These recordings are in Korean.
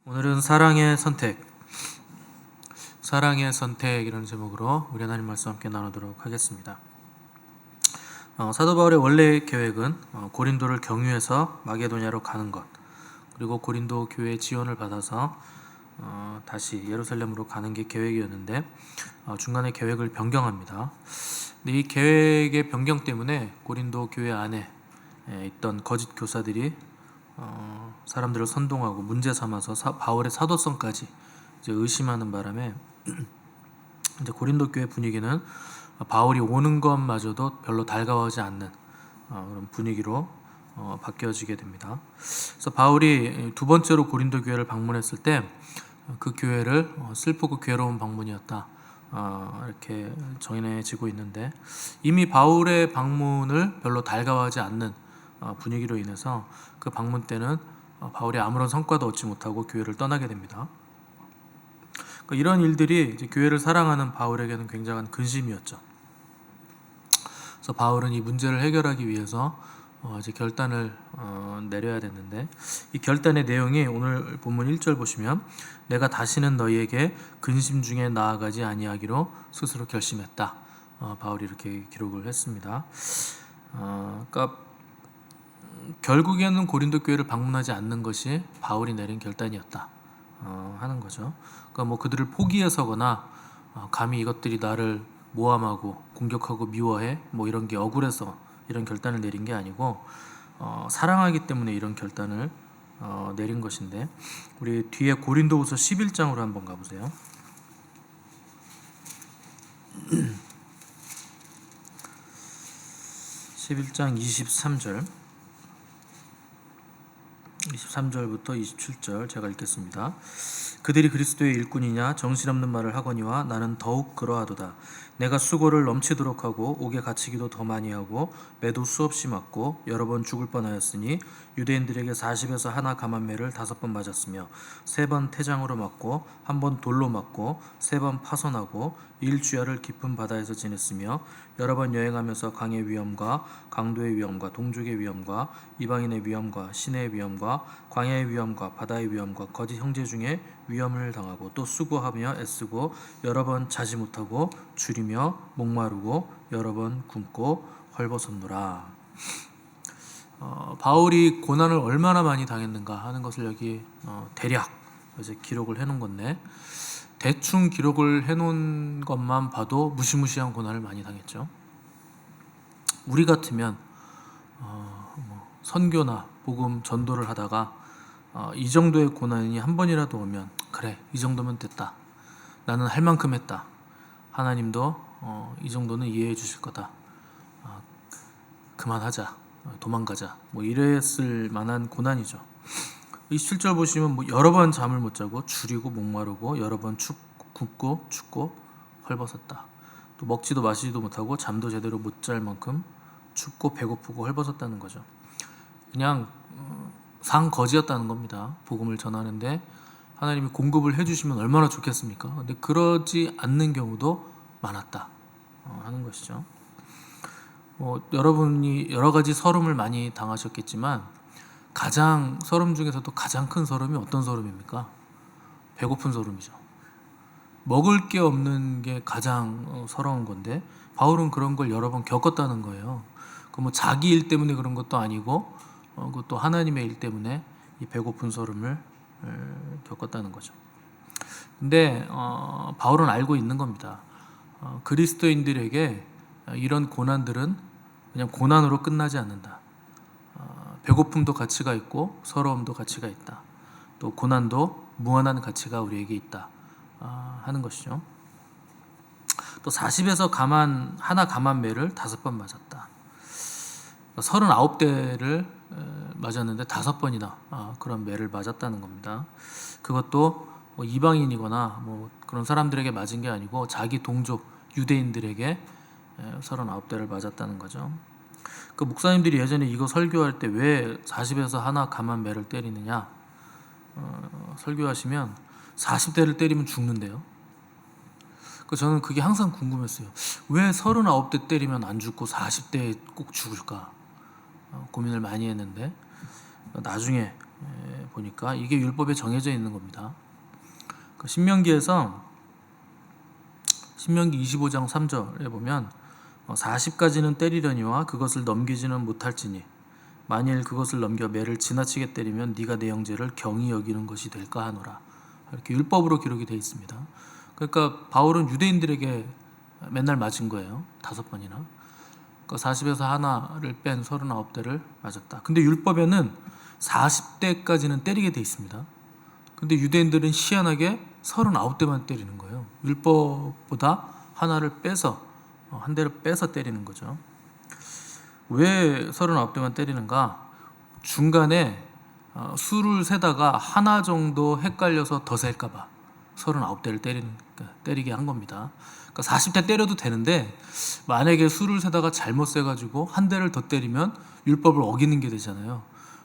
오늘은 사랑의 선택이라는 제목으로 우리 하나님 말씀 함께 나누도록 하겠습니다. 사도 바울의 원래 계획은 고린도를 경유해서 마게도냐로 가는 것, 그리고 고린도 교회의 지원을 받아서 다시 예루살렘으로 가는 게 계획이었는데 중간에 계획을 변경합니다. 근데 이 계획의 변경 때문에 고린도 교회 안에 있던 거짓 교사들이 사람들을 선동하고 문제 삼아서 바울의 사도성까지 이제 의심하는 바람에 이제 고린도 교회 분위기는 바울이 오는 것마저도 별로 달가워하지 않는 그런 분위기로 바뀌어지게 됩니다. 그래서 바울이 두 번째로 고린도 교회를 방문했을 때 그 교회를 슬프고 괴로운 방문이었다, 이렇게 정의해지고 있는데, 이미 바울의 방문을 별로 달가워하지 않는 분위기로 인해서 그 방문 때는 바울이 아무런 성과도 얻지 못하고 교회를 떠나게 됩니다. 그러니까 이런 일들이 이제 교회를 사랑하는 바울에게는 굉장한 근심이었죠. 그래서 바울은 이 문제를 해결하기 위해서 이제 결단을 내려야 됐는데, 이 결단의 내용이 오늘 본문 1절 보시면, 내가 다시는 너희에게 근심 중에 나아가지 아니하기로 스스로 결심했다. 바울이 이렇게 기록을 했습니다. 그러니까 결국에는 고린도 교회를 방문하지 않는 것이 바울이 내린 결단이었다 하는 거죠. 그러니까 뭐 그들을 포기해서거나 감히 이것들이 나를 모함하고 공격하고 미워해 뭐 이런 게 억울해서 이런 결단을 내린 게 아니고 사랑하기 때문에 이런 결단을 내린 것인데, 우리 뒤에 고린도후서 11장으로 한번 가보세요. 11장 23절부터 27절 제가 읽겠습니다. 그들이 그리스도의 일꾼이냐 정신없는 말을 하거니와 나는 더욱 그러하도다. 내가 수고를 넘치도록 하고 옥에 갇히기도 더 많이 하고 매도 수없이 맞고 여러 번 죽을 뻔하였으니 유대인들에게 40에서 하나 감한매를 5번 맞았으며 3번 태장으로 맞고 1번 돌로 맞고 3번 파손하고 일주야를 깊은 바다에서 지냈으며 여러 번 여행하면서 강의 위험과 강도의 위험과 동족의 위험과 이방인의 위험과 시내의 위험과 광야의 위험과 바다의 위험과 거짓 형제 중에 위험을 당하고 또 수고하며 애쓰고 여러 번 자지 못하고 줄이며 목마르고 여러 번 굶고 헐벗었노라. 바울이 고난을 얼마나 많이 당했는가 하는 것을 여기 대략 이제 기록을 해놓은 건데, 대충 기록을 해놓은 것만 봐도 무시무시한 고난을 많이 당했죠. 우리 같으면 선교나 복음 전도를 하다가 이 정도의 고난이 한 번이라도 오면, 그래 이 정도면 됐다, 나는 할 만큼 했다, 하나님도 이 정도는 이해해 주실 거다, 그만하자, 도망가자, 뭐 이랬을 만한 고난이죠. 27절 보시면 뭐 여러 번 잠을 못 자고 줄이고 목마르고 여러 번 굶고 춥고 헐벗었다. 또 먹지도 마시지도 못하고 잠도 제대로 못 잘 만큼 춥고 배고프고 헐벗었다는 거죠. 그냥 상거지였다는 겁니다. 복음을 전하는데 하나님이 공급을 해주시면 얼마나 좋겠습니까? 근데 그러지 않는 경우도 많았다 하는 것이죠. 여러분이 여러 가지 서름을 많이 당하셨겠지만 가장 서름 중에서도 가장 큰 서름이 어떤 서름입니까? 배고픈 서름이죠. 먹을 게 없는 게 가장 서러운 건데, 바울은 그런 걸 여러 번 겪었다는 거예요. 뭐 자기 일 때문에 그런 것도 아니고 그것도 하나님의 일 때문에 이 배고픈 서름을 겪었다는 거죠. 근데 바울은 알고 있는 겁니다. 그리스도인들에게 이런 고난들은 그냥 고난으로 끝나지 않는다. 배고픔도 가치가 있고 서러움도 가치가 있다. 또 고난도 무한한 가치가 우리에게 있다 하는 것이죠. 또 40에서 하나 감한매를 5번 맞았다. 39대를 맞았는데 5번이나 그런 매를 맞았다는 겁니다. 그것도 뭐 이방인이거나 뭐 그런 사람들에게 맞은 게 아니고 자기 동족 유대인들에게 39대를 맞았다는 거죠. 그 목사님들이 예전에 이거 설교할 때 왜 40에서 하나 감한매를 때리느냐 설교하시면 40대를 때리면 죽는데요. 저는 그게 항상 궁금했어요. 왜 39대 때리면 안 죽고 40대에 꼭 죽을까 고민을 많이 했는데, 나중에 보니까 이게 율법에 정해져 있는 겁니다. 신명기에서 신명기 25장 3절에 보면 40까지는 때리려니와 그것을 넘기지는 못할지니 만일 그것을 넘겨 매를 지나치게 때리면 네가 내 형제를 경히 여기는 것이 될까 하노라. 이렇게 율법으로 기록이 되어 있습니다. 그러니까 바울은 유대인들에게 맨날 맞은 거예요. 5번이나. 그러니까 40에서 하나를 뺀 39대를 맞았다. 근데 율법에는 40대까지는 때리게 돼 있습니다. 근데 유대인들은 희한하게 39대만 때리는 거예요. 율법보다 하나를 빼서 한 대를 빼서 때리는 거죠. 왜 39대만 때리는가? 중간에 수를 세다가 하나 정도 헷갈려서 더 셀까봐 39대를 때리게 한 겁니다. 그러니까 40대 때려도 되는데 만약에 수를 세다가 잘못 세가지고 한 대를 더 때리면 율법을 어기는 게 되잖아요.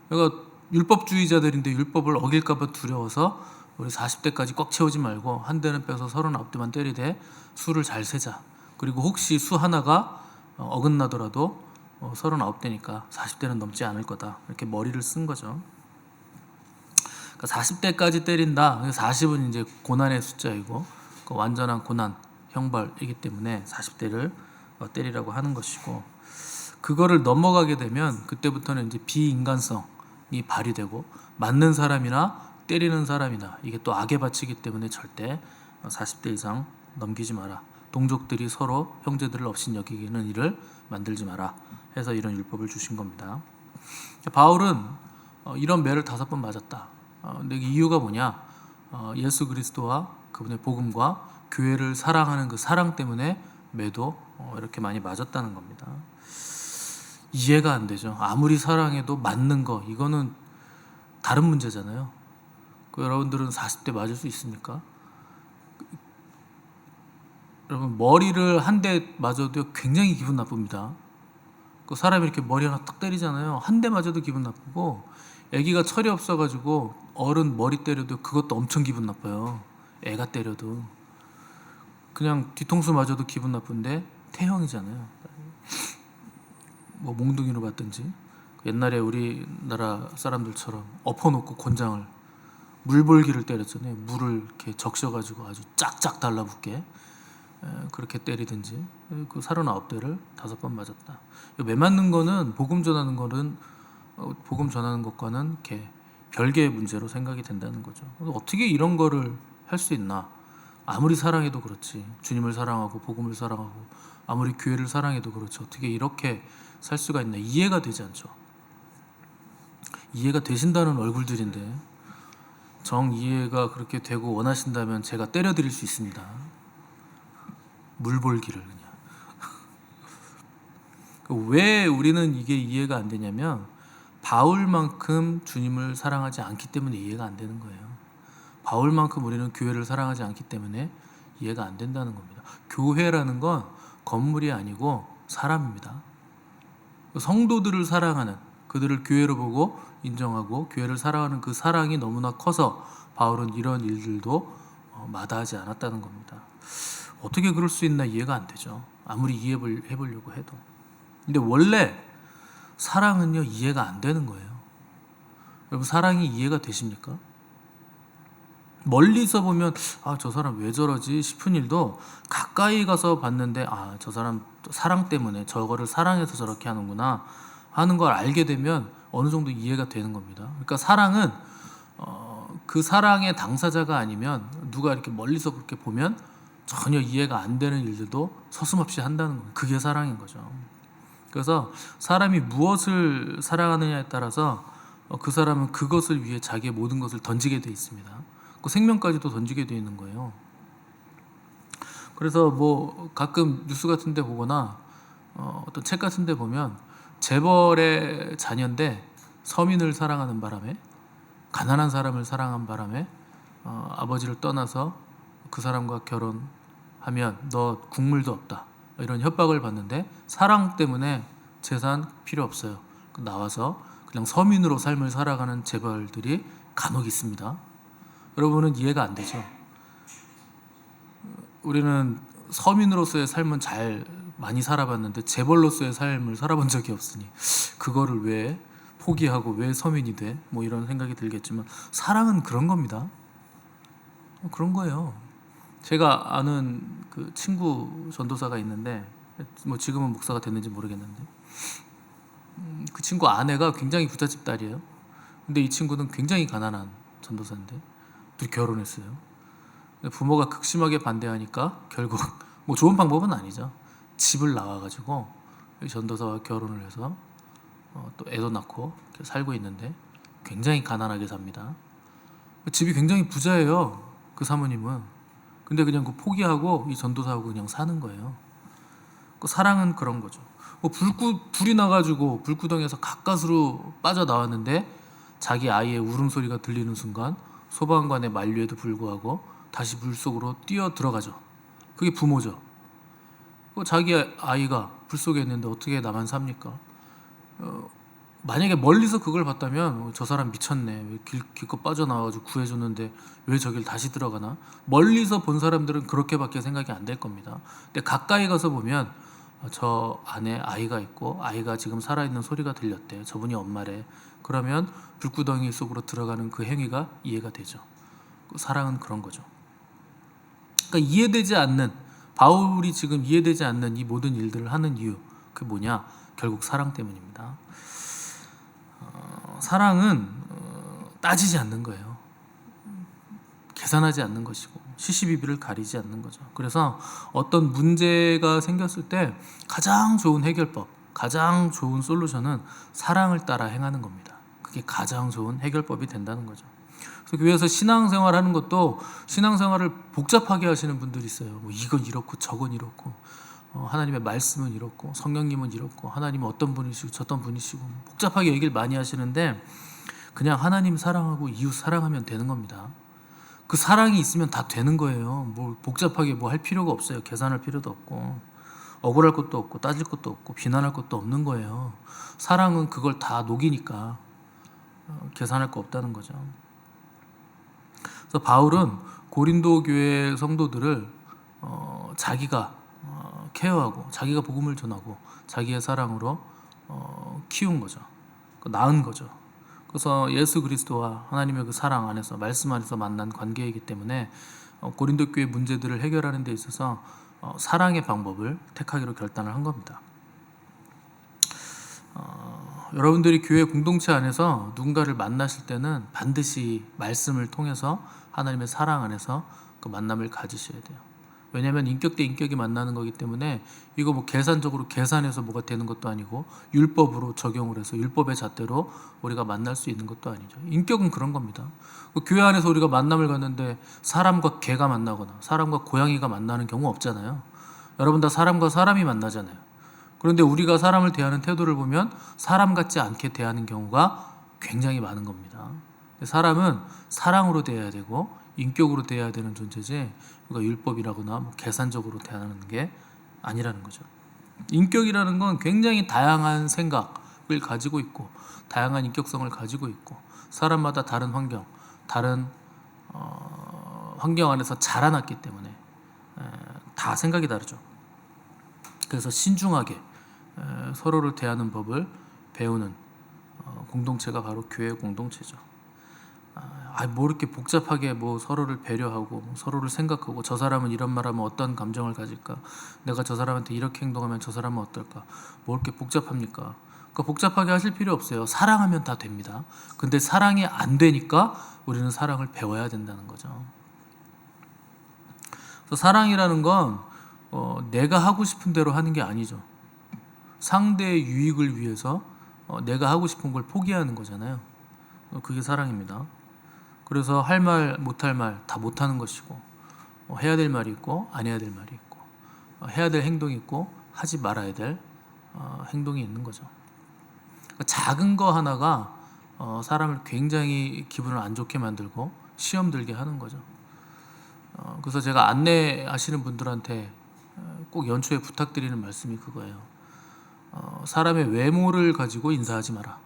그러니까 율법주의자들인데 율법을 어길까봐 두려워서 우리 40대까지 꽉 채우지 말고 한 대는 빼서 39대만 때리되 수를 잘 세자. 그리고 혹시 수 하나가 어긋나더라도 39대니까 40대는 넘지 않을 거다. 이렇게 머리를 쓴 거죠. 그러니까 40대까지 때린다. 40은 이제 고난의 숫자이고 완전한 고난, 형벌이기 때문에 40대를 때리라고 하는 것이고, 그거를 넘어가게 되면 그때부터는 이제 비인간성이 발휘되고 맞는 사람이나 때리는 사람이나 이게 또 악에 바치기 때문에 절대 40대 이상 넘기지 마라. 동족들이 서로 형제들을 없인 여기기는 일을 만들지 마라 해서 이런 율법을 주신 겁니다. 바울은 이런 매를 5번 맞았다. 근데 이유가 뭐냐? 예수 그리스도와 그분의 복음과 교회를 사랑하는 그 사랑 때문에 매도 이렇게 많이 맞았다는 겁니다. 이해가 안 되죠. 아무리 사랑해도 맞는 거 이거는 다른 문제잖아요. 여러분들은 40대 맞을 수 있습니까? 여러분 머리를 한 대 맞아도 굉장히 기분 나쁩니다. 그 사람이 이렇게 머리 하나 딱 때리잖아요. 한 대 맞아도 기분 나쁘고, 애기가 철이 없어가지고 어른 머리 때려도 그것도 엄청 기분 나빠요. 애가 때려도. 그냥 뒤통수 맞아도 기분 나쁜데 태형이잖아요. 뭐 몽둥이로 받든지 옛날에 우리나라 사람들처럼 엎어놓고 곤장을 물볼기를 때렸잖아요. 물을 이렇게 적셔가지고 아주 짝짝 달라붙게 그렇게 때리든지. 그 39대를 5번 맞았다. 매 맞는 거는 복음 전하는 것과는 이렇게 별개의 문제로 생각이 된다는 거죠. 어떻게 이런 거를 할 수 있나? 아무리 사랑해도 그렇지. 주님을 사랑하고 복음을 사랑하고 아무리 교회를 사랑해도 그렇지. 어떻게 이렇게 살 수가 있나? 이해가 되지 않죠. 이해가 되신다는 얼굴들인데 정 이해가 그렇게 되고 원하신다면 제가 때려드릴 수 있습니다. 물볼기를 그냥. 왜 우리는 이게 이해가 안 되냐면 바울만큼 주님을 사랑하지 않기 때문에 이해가 안 되는 거예요. 바울만큼 우리는 교회를 사랑하지 않기 때문에 이해가 안 된다는 겁니다. 교회라는 건 건물이 아니고 사람입니다. 성도들을 사랑하는, 그들을 교회로 보고 인정하고 교회를 사랑하는 그 사랑이 너무나 커서 바울은 이런 일들도 마다하지 않았다는 겁니다. 어떻게 그럴 수 있나 이해가 안 되죠. 아무리 이해해보려고 해도. 근데 원래 사랑은요 이해가 안 되는 거예요. 여러분 사랑이 이해가 되십니까? 멀리서 보면 저 사람 왜 저러지 싶은 일도 가까이 가서 봤는데 저 사람 사랑 때문에 저거를 사랑해서 저렇게 하는구나 하는 걸 알게 되면 어느 정도 이해가 되는 겁니다. 그러니까 사랑은 그 사랑의 당사자가 아니면 누가 이렇게 멀리서 그렇게 보면 전혀 이해가 안 되는 일들도 서슴없이 한다는 거예요. 그게 사랑인 거죠. 그래서 사람이 무엇을 사랑하느냐에 따라서 그 사람은 그것을 위해 자기의 모든 것을 던지게 돼 있습니다. 그 생명까지도 던지게 돼 있는 거예요. 그래서 뭐 가끔 뉴스 같은 데 보거나 어떤 책 같은 데 보면 재벌의 자녀인데 서민을 사랑하는 바람에, 가난한 사람을 사랑한 바람에 아버지를 떠나서 그 사람과 결혼하면 너 국물도 없다 이런 협박을 받는데 사랑 때문에 재산 필요 없어요. 나와서 그냥 서민으로 삶을 살아가는 재벌들이 간혹 있습니다. 여러분은 이해가 안 되죠. 우리는 서민으로서의 삶은 잘 많이 살아봤는데 재벌로서의 삶을 살아본 적이 없으니 그거를 왜 포기하고 왜 서민이 돼? 뭐 이런 생각이 들겠지만 사랑은 그런 겁니다. 그런 거예요. 제가 아는 그 친구 전도사가 있는데 뭐 지금은 목사가 됐는지 모르겠는데 그 친구 아내가 굉장히 부잣집 딸이에요. 근데 이 친구는 굉장히 가난한 전도사인데 둘이 결혼했어요. 부모가 극심하게 반대하니까 결국 뭐 좋은 방법은 아니죠. 집을 나와가지고 전도사와 결혼을 해서 또 애도 낳고 살고 있는데 굉장히 가난하게 삽니다. 집이 굉장히 부자예요. 그 사모님은. 근데 그냥 그 포기하고 이 전도사하고 그냥 사는 거예요. 그 사랑은 그런 거죠. 뭐 불이 나가지고 불구덩이에서 가까스로 빠져나왔는데 자기 아이의 울음소리가 들리는 순간 소방관의 만류에도 불구하고 다시 물속으로 뛰어 들어가죠. 그게 부모죠. 자기 아이가 불 속에 있는데 어떻게 나만 삽니까? 만약에 멀리서 그걸 봤다면 저 사람 미쳤네. 왜 기껏 빠져나와가지고 구해줬는데 왜 저길 다시 들어가나? 멀리서 본 사람들은 그렇게밖에 생각이 안 될 겁니다. 근데 가까이 가서 보면 저 안에 아이가 있고 아이가 지금 살아있는 소리가 들렸대. 저분이 엄마래. 그러면 불구덩이 속으로 들어가는 그 행위가 이해가 되죠. 사랑은 그런 거죠. 그러니까 이해되지 않는, 바울이 지금 이해되지 않는 이 모든 일들을 하는 이유, 그게 뭐냐? 결국 사랑 때문입니다. 사랑은 따지지 않는 거예요. 계산하지 않는 것이고 시시비비를 가리지 않는 거죠. 그래서 어떤 문제가 생겼을 때 가장 좋은 해결법, 가장 좋은 솔루션은 사랑을 따라 행하는 겁니다. 그게 가장 좋은 해결법이 된다는 거죠. 그래서 교회에서 신앙생활 하는 것도 신앙생활을 복잡하게 하시는 분들이 있어요. 뭐 이건 이렇고 저건 이렇고 하나님의 말씀은 이렇고 성령님은 이렇고 하나님은 어떤 분이시고 저떤 분이시고 복잡하게 얘기를 많이 하시는데 그냥 하나님 사랑하고 이웃 사랑하면 되는 겁니다. 그 사랑이 있으면 다 되는 거예요. 뭐 복잡하게 뭐 할 필요가 없어요. 계산할 필요도 없고 억울할 것도 없고 따질 것도 없고 비난할 것도 없는 거예요. 사랑은 그걸 다 녹이니까 계산할 거 없다는 거죠. 그래서 바울은 고린도 교회 성도들을 자기가 케어하고 자기가 복음을 전하고 자기의 사랑으로 키운 거죠. 낳은 거죠. 그래서 예수 그리스도와 하나님의 그 사랑 안에서 말씀 안에서 만난 관계이기 때문에 고린도 교회 문제들을 해결하는 데 있어서 사랑의 방법을 택하기로 결단을 한 겁니다. 여러분들이 교회 공동체 안에서 누군가를 만나실 때는 반드시 말씀을 통해서 하나님의 사랑 안에서 그 만남을 가지셔야 돼요. 왜냐하면 인격 대 인격이 만나는 거기 때문에 이거 뭐 계산적으로 계산해서 뭐가 되는 것도 아니고 율법으로 적용을 해서 율법의 잣대로 우리가 만날 수 있는 것도 아니죠. 인격은 그런 겁니다. 교회 안에서 우리가 만남을 갖는데 사람과 개가 만나거나 사람과 고양이가 만나는 경우 없잖아요. 여러분 다 사람과 사람이 만나잖아요. 그런데 우리가 사람을 대하는 태도를 보면 사람 같지 않게 대하는 경우가 굉장히 많은 겁니다. 사람은 사랑으로 대해야 되고 인격으로 대해야 되는 존재지 우리가 율법이라거나 뭐 계산적으로 대하는 게 아니라는 거죠. 인격이라는 건 굉장히 다양한 생각을 가지고 있고 다양한 인격성을 가지고 있고 사람마다 다른 환경, 다른 환경 안에서 자라났기 때문에 다 생각이 다르죠. 그래서 신중하게 서로를 대하는 법을 배우는 공동체가 바로 교회 공동체죠. 뭐 이렇게 복잡하게 뭐 서로를 배려하고 서로를 생각하고 저 사람은 이런 말하면 어떤 감정을 가질까? 내가 저 사람한테 이렇게 행동하면 저 사람은 어떨까? 뭐 이렇게 복잡합니까? 그러니까 복잡하게 하실 필요 없어요. 사랑하면 다 됩니다. 근데 사랑이 안 되니까 우리는 사랑을 배워야 된다는 거죠. 그래서 사랑이라는 건 내가 하고 싶은 대로 하는 게 아니죠. 상대의 유익을 위해서 내가 하고 싶은 걸 포기하는 거잖아요. 그게 사랑입니다. 그래서 할 말, 못할 말 다 못하는 것이고 해야 될 말이 있고 안 해야 될 말이 있고 해야 될 행동이 있고 하지 말아야 될 행동이 있는 거죠. 그러니까 작은 거 하나가 사람을 굉장히 기분을 안 좋게 만들고 시험 들게 하는 거죠. 그래서 제가 안내하시는 분들한테 꼭 연초에 부탁드리는 말씀이 그거예요. 사람의 외모를 가지고 인사하지 마라.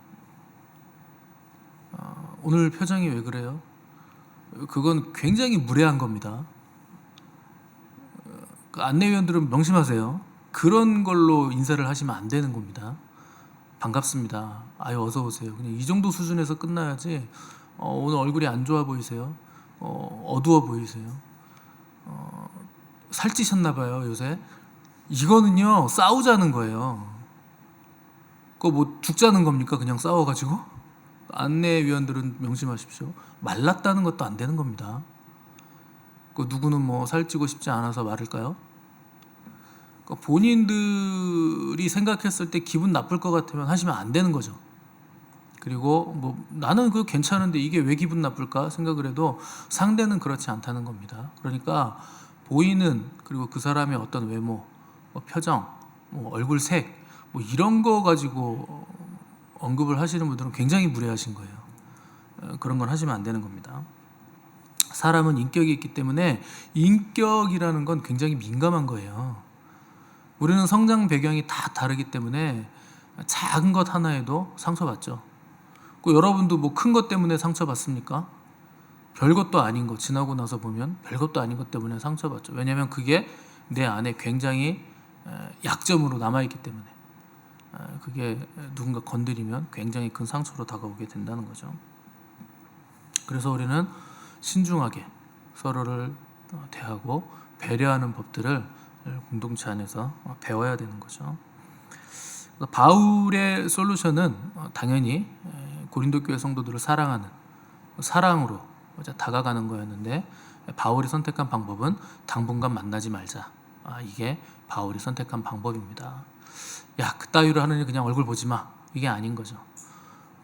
오늘 표정이 왜 그래요? 그건 굉장히 무례한 겁니다. 안내위원들은 명심하세요. 그런 걸로 인사를 하시면 안 되는 겁니다. 반갑습니다. 아유 어서 오세요. 그냥 이 정도 수준에서 끝나야지. 오늘 얼굴이 안 좋아 보이세요? 어두워 보이세요? 살찌셨나 봐요 요새. 이거는요 싸우자는 거예요. 그거 뭐 죽자는 겁니까? 그냥 싸워가지고? 안내위원들은 명심하십시오. 말랐다는 것도 안 되는 겁니다. 그 누구는 뭐 살찌고 싶지 않아서 마를까요? 그러니까 본인들이 생각했을 때 기분 나쁠 것 같으면 하시면 안 되는 거죠. 그리고 뭐 나는 그거 괜찮은데 이게 왜 기분 나쁠까 생각을 해도 상대는 그렇지 않다는 겁니다. 그러니까 보이는 그리고 그 사람의 어떤 외모, 뭐 표정, 뭐 얼굴 색, 뭐 이런 거 가지고 언급을 하시는 분들은 굉장히 무례하신 거예요. 그런 건 하시면 안 되는 겁니다. 사람은 인격이 있기 때문에 인격이라는 건 굉장히 민감한 거예요. 우리는 성장 배경이 다 다르기 때문에 작은 것 하나에도 상처받죠. 여러분도 뭐 큰 것 때문에 상처받습니까? 별것도 아닌 거 지나고 나서 보면 별것도 아닌 것 때문에 상처받죠. 왜냐하면 그게 내 안에 굉장히 약점으로 남아있기 때문에 그게 누군가 건드리면 굉장히 큰 상처로 다가오게 된다는 거죠. 그래서 우리는 신중하게 서로를 대하고 배려하는 법들을 공동체 안에서 배워야 되는 거죠. 바울의 솔루션은 당연히 고린도 교회 성도들을 사랑하는 사랑으로 다가가는 거였는데 바울이 선택한 방법은 당분간 만나지 말자. 이게 바울이 선택한 방법입니다. 야, 그따위로 하느니 그냥 얼굴 보지 마. 이게 아닌 거죠.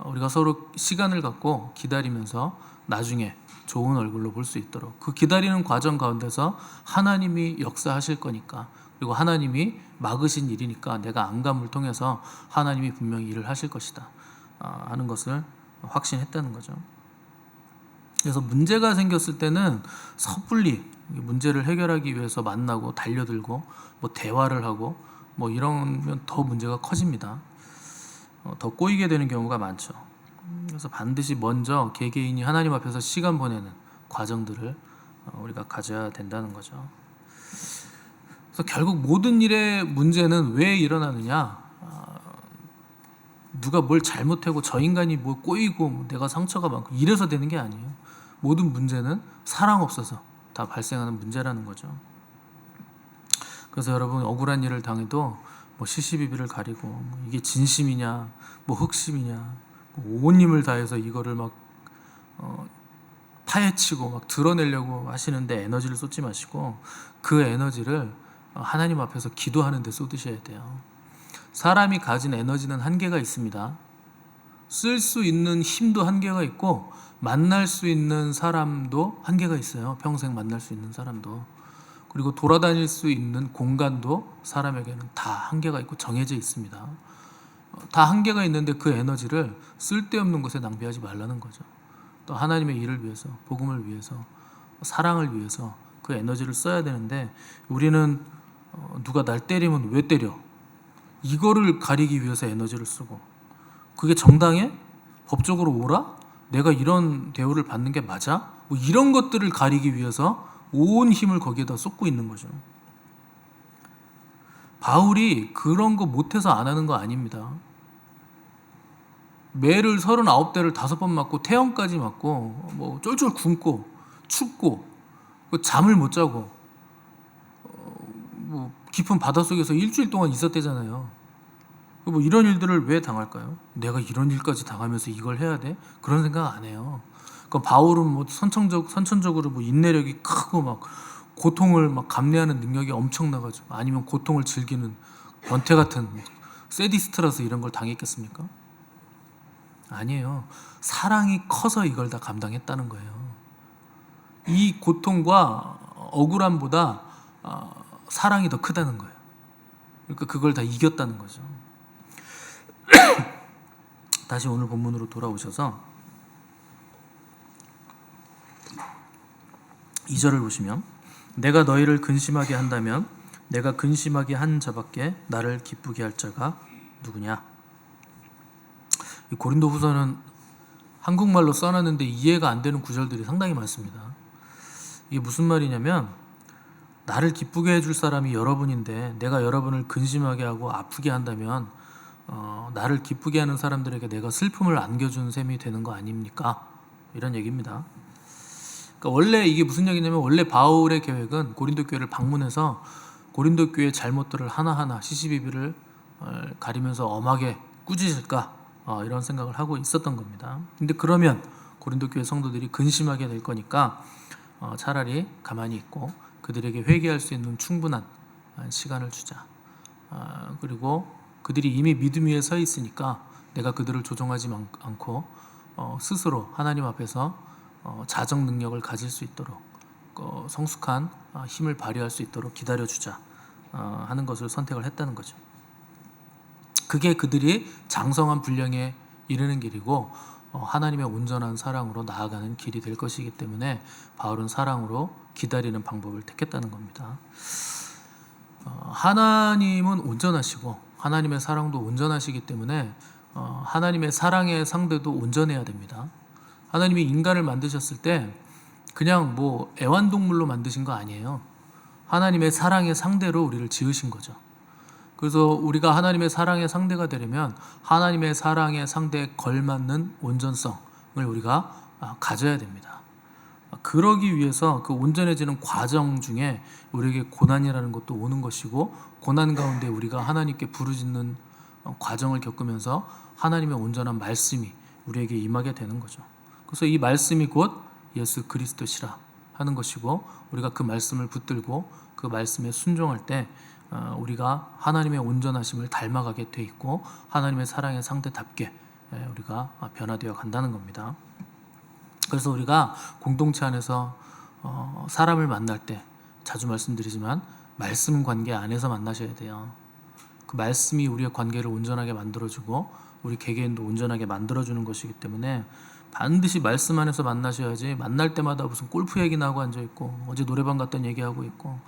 우리가 서로 시간을 갖고 기다리면서 나중에 좋은 얼굴로 볼 수 있도록 그 기다리는 과정 가운데서 하나님이 역사하실 거니까 그리고 하나님이 막으신 일이니까 내가 안감을 통해서 하나님이 분명히 일을 하실 것이다 하는 것을 확신했다는 거죠. 그래서 문제가 생겼을 때는 섣불리 문제를 해결하기 위해서 만나고 달려들고 뭐 대화를 하고 뭐 이러면 더 문제가 커집니다. 더 꼬이게 되는 경우가 많죠. 그래서 반드시 먼저 개개인이 하나님 앞에서 시간 보내는 과정들을 우리가 가져야 된다는 거죠. 그래서 결국 모든 일의 문제는 왜 일어나느냐? 누가 뭘 잘못하고 저 인간이 뭐 꼬이고 내가 상처가 많고 이래서 되는 게 아니에요. 모든 문제는 사랑 없어서 다 발생하는 문제라는 거죠. 그래서 여러분 억울한 일을 당해도 뭐 시시비비를 가리고 뭐 이게 진심이냐 뭐 흑심이냐 뭐 온 힘을 다해서 이거를 막 파헤치고 막 드러내려고 하시는데 에너지를 쏟지 마시고 그 에너지를 하나님 앞에서 기도하는 데 쏟으셔야 돼요. 사람이 가진 에너지는 한계가 있습니다. 쓸 수 있는 힘도 한계가 있고 만날 수 있는 사람도 한계가 있어요. 평생 만날 수 있는 사람도. 그리고 돌아다닐 수 있는 공간도 사람에게는 다 한계가 있고 정해져 있습니다. 다 한계가 있는데 그 에너지를 쓸데없는 것에 낭비하지 말라는 거죠. 또 하나님의 일을 위해서, 복음을 위해서, 사랑을 위해서 그 에너지를 써야 되는데 우리는 누가 날 때리면 왜 때려? 이거를 가리기 위해서 에너지를 쓰고 그게 정당해? 법적으로 옳아? 내가 이런 대우를 받는 게 맞아? 뭐 이런 것들을 가리기 위해서 온 힘을 거기에다 쏟고 있는 거죠. 바울이 그런 거 못해서 안 하는 거 아닙니다. 매를 39대를 5번 맞고 태형까지 맞고 뭐 쫄쫄 굶고 춥고 잠을 못 자고 뭐 깊은 바닷속에서 일주일 동안 있었대잖아요. 뭐 이런 일들을 왜 당할까요? 내가 이런 일까지 당하면서 이걸 해야 돼? 그런 생각 안 해요. 그러니까 바울은 뭐 선천적으로 뭐 인내력이 크고 막 고통을 막 감내하는 능력이 엄청나가지고 아니면 고통을 즐기는 변태 같은 세디스트라서 이런 걸 당했겠습니까? 아니에요. 사랑이 커서 이걸 다 감당했다는 거예요. 이 고통과 억울함보다 사랑이 더 크다는 거예요. 그러니까 그걸 다 이겼다는 거죠. 다시 오늘 본문으로 돌아오셔서 2절을 보시면 내가 너희를 근심하게 한다면 내가 근심하게 한 자밖에 나를 기쁘게 할 자가 누구냐. 이 고린도후서는 한국말로 써놨는데 이해가 안 되는 구절들이 상당히 많습니다. 이게 무슨 말이냐면 나를 기쁘게 해줄 사람이 여러분인데 내가 여러분을 근심하게 하고 아프게 한다면 나를 기쁘게 하는 사람들에게 내가 슬픔을 안겨주는 셈이 되는 거 아닙니까? 이런 얘기입니다. 그러니까 원래 이게 무슨 얘기냐면, 원래 바울의 계획은 고린도 교회를 방문해서 고린도 교회의 잘못들을 하나하나 시시비비를 가리면서 엄하게 꾸짖을까, 이런 생각을 하고 있었던 겁니다. 근데 그러면 고린도 교회 성도들이 근심하게 될 거니까 차라리 가만히 있고 그들에게 회개할 수 있는 충분한 시간을 주자. 그리고 그들이 이미 믿음 위에 서 있으니까 내가 그들을 조종하지 않고 스스로 하나님 앞에서 자정 능력을 가질 수 있도록 성숙한 힘을 발휘할 수 있도록 기다려주자 하는 것을 선택을 했다는 거죠. 그게 그들이 장성한 분량에 이르는 길이고 하나님의 온전한 사랑으로 나아가는 길이 될 것이기 때문에 바울은 사랑으로 기다리는 방법을 택했다는 겁니다. 하나님은 온전하시고 하나님의 사랑도 온전하시기 때문에 하나님의 사랑의 상대도 온전해야 됩니다. 하나님이 인간을 만드셨을 때 그냥 뭐 애완동물로 만드신 거 아니에요. 하나님의 사랑의 상대로 우리를 지으신 거죠. 그래서 우리가 하나님의 사랑의 상대가 되려면 하나님의 사랑의 상대에 걸맞는 온전성을 우리가 가져야 됩니다. 그러기 위해서 그 온전해지는 과정 중에 우리에게 고난이라는 것도 오는 것이고, 고난 가운데 우리가 하나님께 부르짖는 과정을 겪으면서 하나님의 온전한 말씀이 우리에게 임하게 되는 거죠. 그래서 이 말씀이 곧 예수 그리스도시라 하는 것이고, 우리가 그 말씀을 붙들고 그 말씀에 순종할 때 우리가 하나님의 온전하심을 닮아가게 돼 있고 하나님의 사랑의 상대답게 우리가 변화되어 간다는 겁니다. 그래서 우리가 공동체 안에서 사람을 만날 때 자주 말씀드리지만 말씀 관계 안에서 만나셔야 돼요. 그 말씀이 우리의 관계를 온전하게 만들어주고 우리 개개인도 온전하게 만들어주는 것이기 때문에 반드시 말씀 안에서 만나셔야지, 만날 때마다 무슨 골프 얘기나 하고 앉아있고 어제 노래방 갔던 얘기하고 있고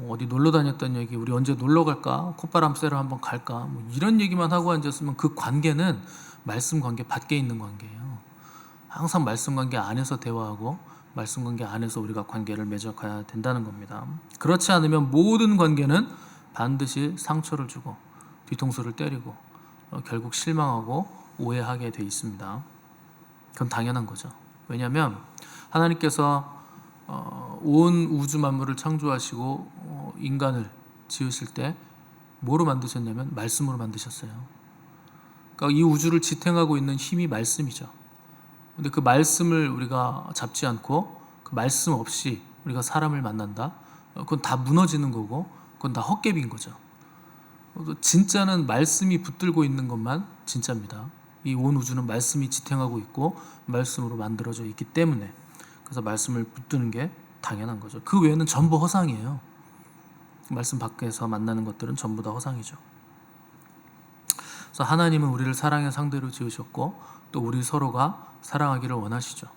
어디 놀러 다녔던 얘기, 우리 언제 놀러 갈까, 콧바람 쐬러 한번 갈까, 뭐 이런 얘기만 하고 앉았으면 그 관계는 말씀 관계 밖에 있는 관계예요. 항상 말씀 관계 안에서 대화하고 말씀 관계 안에서 우리가 관계를 맺어가야 된다는 겁니다. 그렇지 않으면 모든 관계는 반드시 상처를 주고 뒤통수를 때리고 결국 실망하고 오해하게 돼 있습니다. 그건 당연한 거죠. 왜냐하면 하나님께서 온 우주 만물을 창조하시고 인간을 지으실 때 뭐로 만드셨냐면 말씀으로 만드셨어요. 그러니까 이 우주를 지탱하고 있는 힘이 말씀이죠. 근데 그 말씀을 우리가 잡지 않고 그 말씀 없이 우리가 사람을 만난다? 그건 다 무너지는 거고 그건 다 헛개비인 거죠. 진짜는 말씀이 붙들고 있는 것만 진짜입니다. 이 온 우주는 말씀이 지탱하고 있고 말씀으로 만들어져 있기 때문에, 그래서 말씀을 붙드는 게 당연한 거죠. 그 외에는 전부 허상이에요. 말씀 밖에서 만나는 것들은 전부 다 허상이죠. 그래서 하나님은 우리를 사랑의 상대로 지으셨고 또 우리 서로가 사랑하기를 원하시죠.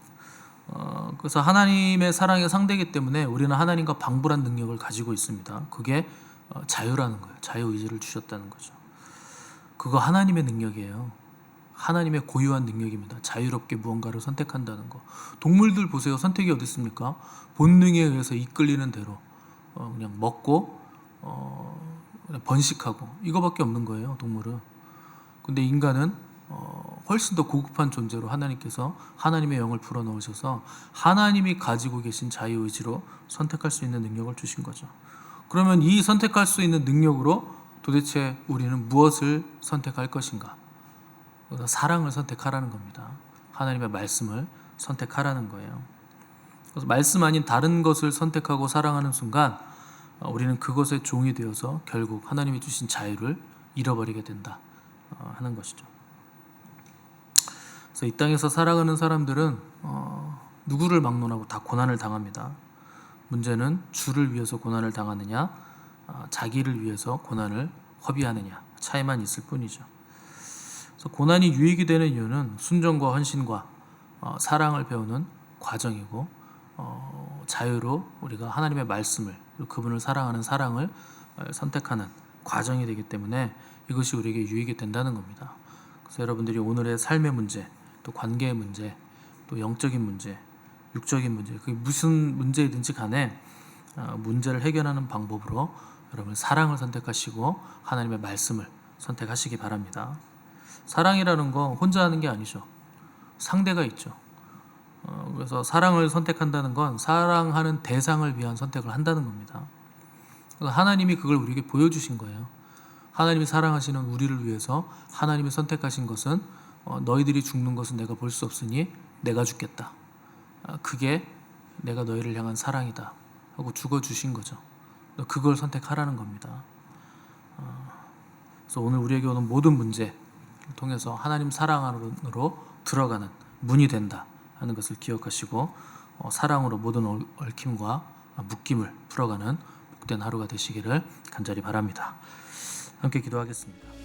그래서 하나님의 사랑의 상대이기 때문에 우리는 하나님과 방불한 능력을 가지고 있습니다. 그게 자유라는 거예요. 자유의지를 주셨다는 거죠. 그거 하나님의 능력이에요. 하나님의 고유한 능력입니다. 자유롭게 무언가를 선택한다는 거. 동물들 보세요. 선택이 어디 있습니까? 본능에 의해서 이끌리는 대로 그냥 먹고 그냥 번식하고 이거밖에 없는 거예요. 동물은. 근데 인간은 훨씬 더 고급한 존재로 하나님께서 하나님의 영을 불어넣으셔서 하나님이 가지고 계신 자유의지로 선택할 수 있는 능력을 주신 거죠. 그러면 이 선택할 수 있는 능력으로 도대체 우리는 무엇을 선택할 것인가? 사랑을 선택하라는 겁니다. 하나님의 말씀을 선택하라는 거예요. 그래서 말씀 아닌 다른 것을 선택하고 사랑하는 순간 우리는 그것의 종이 되어서 결국 하나님이 주신 자유를 잃어버리게 된다 하는 것이죠. 그래서 이 땅에서 살아가는 사람들은 누구를 막론하고 다 고난을 당합니다. 문제는 주를 위해서 고난을 당하느냐, 자기를 위해서 고난을 허비하느냐 차이만 있을 뿐이죠. 그래서 고난이 유익이 되는 이유는 순종과 헌신과 사랑을 배우는 과정이고, 자유로 우리가 하나님의 말씀을, 그리고 그분을 사랑하는 사랑을 선택하는 과정이 되기 때문에 이것이 우리에게 유익이 된다는 겁니다. 그래서 여러분들이 오늘의 삶의 문제, 또 관계의 문제, 또 영적인 문제, 육적인 문제, 그게 무슨 문제이든지 간에 문제를 해결하는 방법으로 여러분 사랑을 선택하시고 하나님의 말씀을 선택하시기 바랍니다. 사랑이라는 건 혼자 하는 게 아니죠. 상대가 있죠. 그래서 사랑을 선택한다는 건 사랑하는 대상을 위한 선택을 한다는 겁니다. 그래서 하나님이 그걸 우리에게 보여주신 거예요. 하나님이 사랑하시는 우리를 위해서 하나님이 선택하신 것은 너희들이 죽는 것은 내가 볼 수 없으니 내가 죽겠다. 그게 내가 너희를 향한 사랑이다 하고 죽어주신 거죠. 그걸 선택하라는 겁니다. 그래서 오늘 우리에게 오는 모든 문제를 통해서 하나님 사랑 안으로 들어가는 문이 된다 하는 것을 기억하시고 사랑으로 모든 얽힘과 묶임을 풀어가는 복된 하루가 되시기를 간절히 바랍니다. 함께 기도하겠습니다.